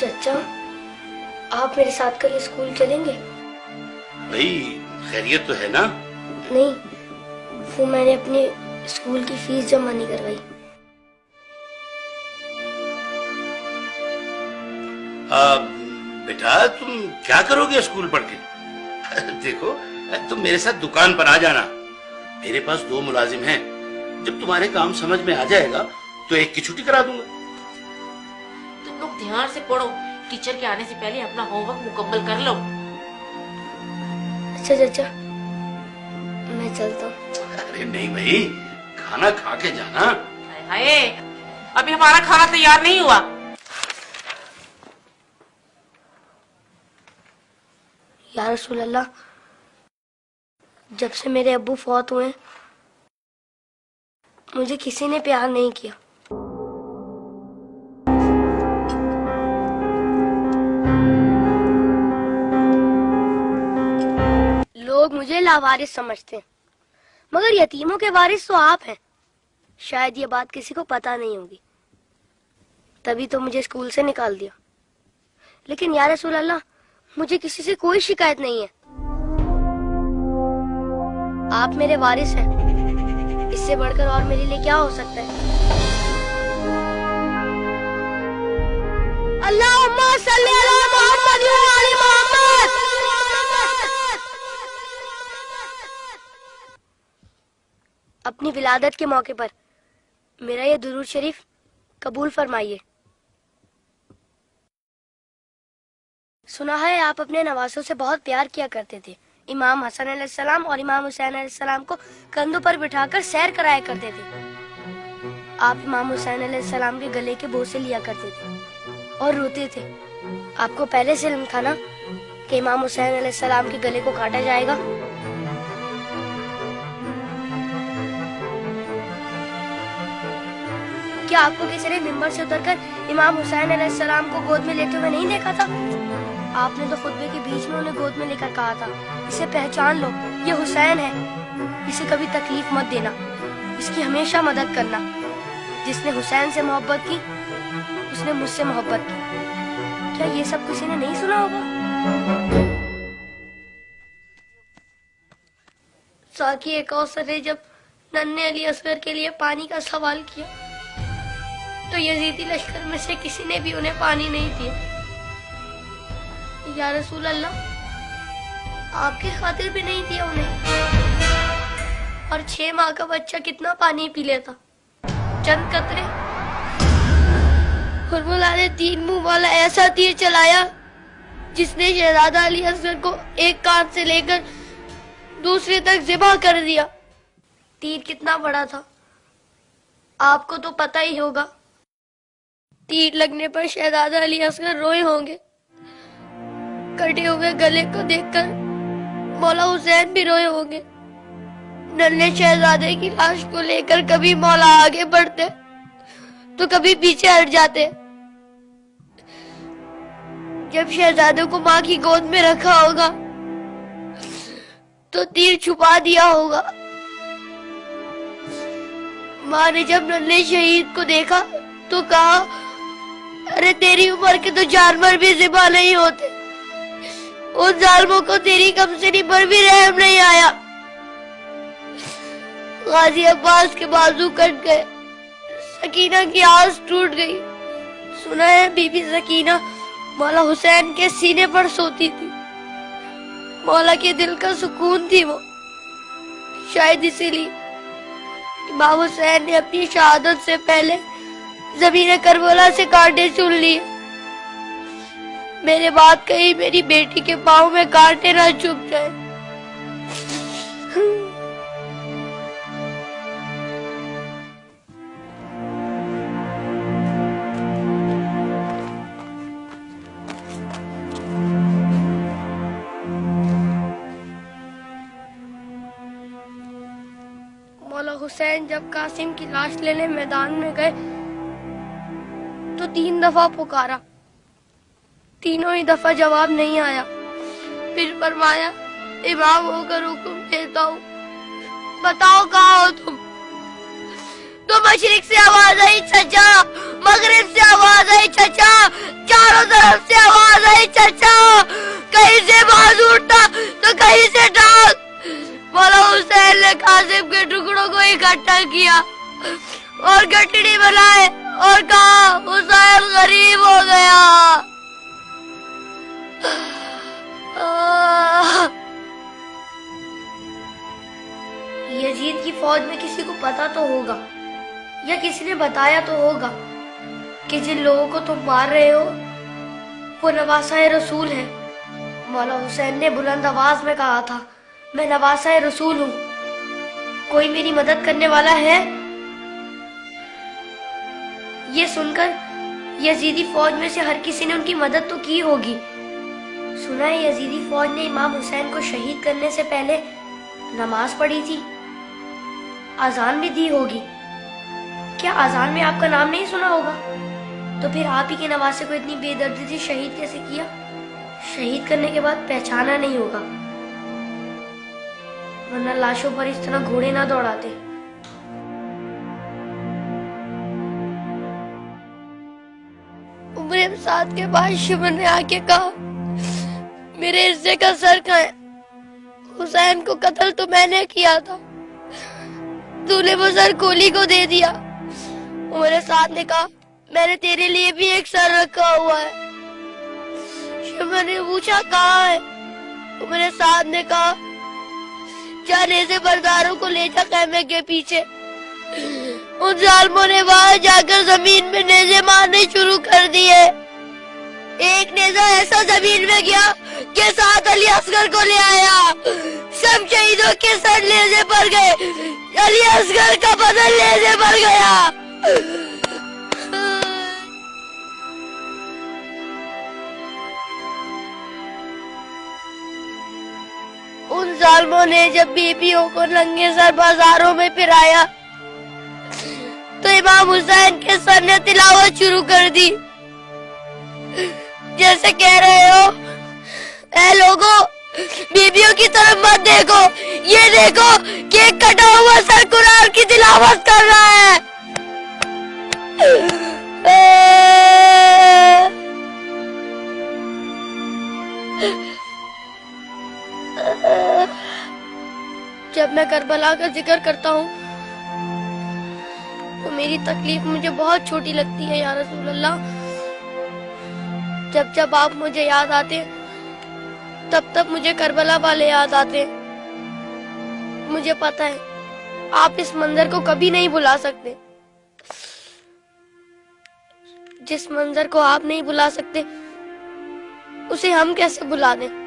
चचा, आप मेरे साथ कल स्कूल चलेंगे? भाई खैरियत तो है ना? नहीं, वो मैंने अपने स्कूल की फीस जमा नहीं करवाई। बेटा तुम क्या करोगे स्कूल पढ़ के? देखो तुम मेरे साथ दुकान पर आ जाना, मेरे पास 2 मुलाजिम हैं। जब तुम्हारे काम समझ में आ जाएगा तो एक की छुट्टी करा दूंगा। तुम लोग ध्यान से पढ़ो, टीचर के आने से पहले अपना होमवर्क मुकम्मल कर लो। अच्छा चाचा, मैं चलता हूँ। अरे नहीं भाई, खाना खा के जाना। हाय, अभी हमारा खाना तैयार नहीं हुआ। या रसूल अल्लाह, जब से मेरे अब्बू फौत हुए मुझे किसी ने प्यार नहीं किया। लोग मुझे लावारिस समझते हैं, मगर यतीमों के वारिस तो आप हैं। शायद ये बात किसी को पता नहीं होगी, तभी तो मुझे स्कूल से निकाल दिया। लेकिन या रसूल अल्लाह, मुझे किसी से कोई शिकायत नहीं है। आप मेरे वारिस हैं, इससे बढ़कर और मेरे लिए क्या हो सकता है? अल्लाहुम्मा सल्ली अला मुहम्मद व आले मोहम्मद। अपनी विलादत के मौके पर मेरा ये दुरूद शरीफ कबूल फरमाइए। सुना है आप अपने नवासों से बहुत प्यार किया करते थे। इमाम हसन अलैहिस्सलाम और इमाम हुसैन अलैहिस्सलाम को कंधों पर बिठाकर सैर कराया करते थे। आप इमाम हुसैन अलैहिस्सलाम के गले के बोसे लिया करते थे और रोते थे। आपको पहले से इल्म था ना कि इमाम हुसैन अलैहिस्सलाम के गले को काटा जाएगा? क्या आपको किसी ने मिंबर से उतरकर इमाम हुसैन अलैहिस्सलाम को गोद में लेते हुए नहीं देखा था? आपने तो खुतबे के बीच में उन्हें गोद में लेकर कहा था, इसे पहचान लो, ये हुसैन है, इसे कभी तकलीफ मत देना, इसकी हमेशा मदद करना। जिसने हुसैन से मोहब्बत की उसने मुझसे मोहब्बत की। क्या ये सब किसी ने नहीं सुना होगा? साकी कौसर ने जब नन्हे अली असगर के लिए पानी का सवाल किया तो यजीदी लश्कर में से किसी ने भी उन्हें पानी नहीं दिया। या रसूल अल्लाह, आपकी खातिर भी नहीं दिया उन्हें। और 6 माह का बच्चा कितना पानी पी लेता? चंद कतरे। हुर्मुला ने 3 मुंह वाला ऐसा तीर चलाया जिसने शहजादा अली असगर को एक कान से लेकर दूसरे तक ज़िबा कर दिया। तीर कितना बड़ा था आपको तो पता ही होगा। तीर लगने पर शहजादा अली असगर रोए होंगे। कटे हुए गले को देखकर मौला हुसैन भी रोए होंगे। नन्हे शहजादे की लाश को लेकर कभी मौला आगे बढ़ते तो कभी पीछे हट जाते। जब शहजादे को माँ की गोद में रखा होगा तो तीर छुपा दिया होगा। माँ ने जब नन्हे शहीद को देखा तो कहा, अरे तेरी उम्र के तो जानवर भी ज़िबा नहीं होते। उन जालिमों को तेरी कमसिनी पर भी रहम नहीं आया। गाजी अब्बास के बाजू कट गए, सकीना की आस टूट गई। सुना है बीबी सकीना मौला हुसैन के सीने पर सोती थी। मौला के दिल का सुकून थी वो। शायद इसीलिए इमाम हुसैन ने अपनी शहादत से पहले ज़मीन करबला से कांटे चुन लिए। मेरे बात कहीं मेरी बेटी के पाँव में कांटे ना चुभ जाए। मौला हुसैन जब कासिम की लाश लेने मैदान में गए तो 3 दफा पुकारा, तीनों ही दफा जवाब नहीं आया। फिर फरमाया, इमाम होकर हुक्म देता हूँ, बताओ कहाँ हो तुम? तो मशरिक से आवाज आई चचा, मगरिब से आवाज आई चचा, चारों तरफ पटड़ी बनाए और कहा हुसैन गरीब हो गया। यजीद की फौज में किसी को पता तो होगा या किसी ने बताया तो होगा कि जिन लोगों को तुम मार रहे हो वो नवासा रसूल है। मौला हुसैन ने बुलंद आवाज में कहा था, मैं नवासा रसूल हूँ, कोई मेरी मदद करने वाला है? ये सुनकर यजीदी फौज में से हर किसी ने उनकी मदद तो की होगी। सुना है यजीदी फौज ने इमाम हुसैन को शहीद करने से पहले नमाज पढ़ी थी, अजान भी दी होगी। क्या अजान में आपका नाम नहीं सुना होगा? तो फिर आप ही के नवासे को इतनी बेदर्दी से शहीद कैसे किया? शहीद करने के बाद पहचाना नहीं होगा, वरना लाशों पर इस तरह घोड़े ना दौड़ाते। उमर साथ के बाद शिवर ने आके कहा, मेरे हिस्से का सर कहाँ है? हुसैन को कत्ल तो मैंने किया था, तूने वो सर कोली को दे दिया। उमर साथ ने कहा, मैंने तेरे लिए भी एक सर रखा हुआ है। शिवर ने पूछा, कहाँ है? उमर साथ ने कहा, जाने से बरदारों को ले जा खैमे के पीछे। उन जालिमों ने वहां जाकर जमीन में नेज़े मारने शुरू कर दिए। एक नेज़ा ऐसा जमीन में गया कि साथ अली असगर को ले आया। सब शहीदों के सर नेज़े पर गए, अली असगर का बदन नेज़े पर गया। उन जालिमों ने जब बीबियों को नंगे सर बाजारों में फिराया तो इमाम हुसैन के सर ने तिलावत शुरू कर दी, जैसे कह रहे हो, ऐ लोगों, बीबियों की तरफ मत देखो, ये देखो कि एक कटा हुआ सर कुरान की तिलावत कर रहा है। जब मैं करबला का जिक्र करता हूँ तो मेरी तकलीफ मुझे बहुत छोटी लगती है या रसूल अल्लाह। जब जब आप मुझे याद आते तब तब मुझे करबला वाले याद आते। मुझे पता है आप इस मंजर को कभी नहीं भुला सकते। जिस मंजर को आप नहीं भुला सकते उसे हम कैसे भुला दें?